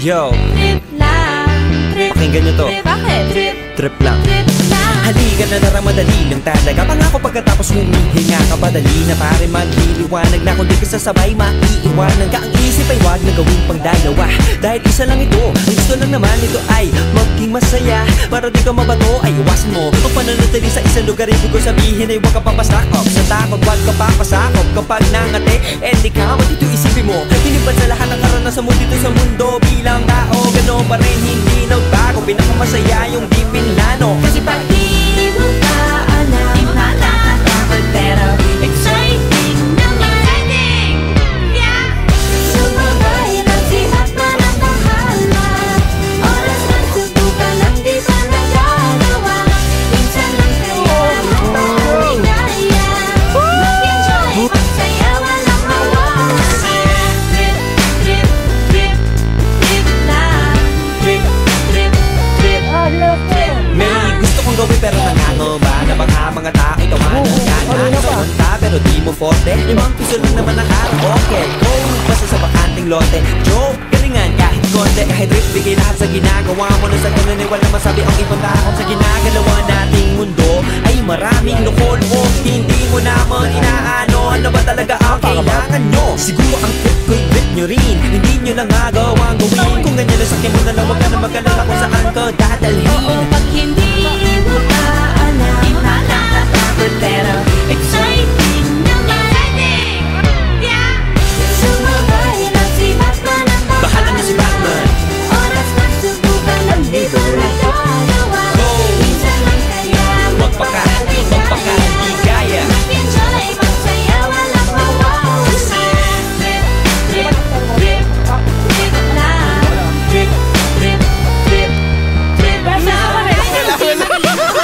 Yo, Trip lang, trip. pakinggan nyo to. Bakit? Trip, Trip lang. trip lang. Halika na narang madali lang talaga. Pangako pagkatapos humihinga ka padali na pare magliliwanag na kung di ka sasabay maiiwanan ka. Ang isip ay wag na gawing pangdalawa dahil isa lang ito. Ang gusto lang naman ito ay maging masaya. Para di ka mabato ay iwasan mo ang pananatili sa isang lugar. Ibig ko sabihin ay wag ka papasakop sa takot, wag ka papasakop kapag nangate. And ikaw dito isipin mo hinibad sa lahat ng karanasan mo dito sa mundo. Bilang tao gano'n pa rin hindi nagbago. Pinakamasaya yung di pinlano. Kasi pag di mo pa alam, di mo na natatakot pero exciting naman. Exciting! Yeah! Sumabay lang sihat na ng bahala. Oras ng subukan ang di pa nagagawa. Minsan lang kaya magpaligaya. Mag-enjoy, magsaya, walang mawala. Trip, trip, trip, trip lang. Trip, trip, trip, trip. May gusto kong gawin pero nakakaba na baka mga tao'y tawanan ka na Namunta pero di mo forte Limang piso lang naman ang karaoke Go, basta sa bakanting lote Joke, galingan kahit konti Kahit rip, bigay lahat sa ginagawa mo Na sa ganun ay walang masabi ang ibang tao Sa ginagalawa nating mundo Ay maraming loko-loko Hindi mo naman inaano Ano ba talaga ang kailangan nyo? Siguro ang trip ko'y grip nyo rin Hindi nyo lang agawang gawin Kung ganyan na sakyan mo na lang Huwag ka na mag-alala kung saan ka dadalhin Oo, pag hindi mo pa alam, di mo na natatakot pero exciting naman. Exciting! Yeah! Sumabay lang si Batman ang Bahala na si Batman oras ng subukan ang di pa nagagawa. Go! Minsan lang kaya Magpaka, di kaya mag-enjoy, magsaya, walang mawawala. Trip, trip, trip, trip lang. Trip, trip, trip, trip lang. Malakas pa rin ang loob.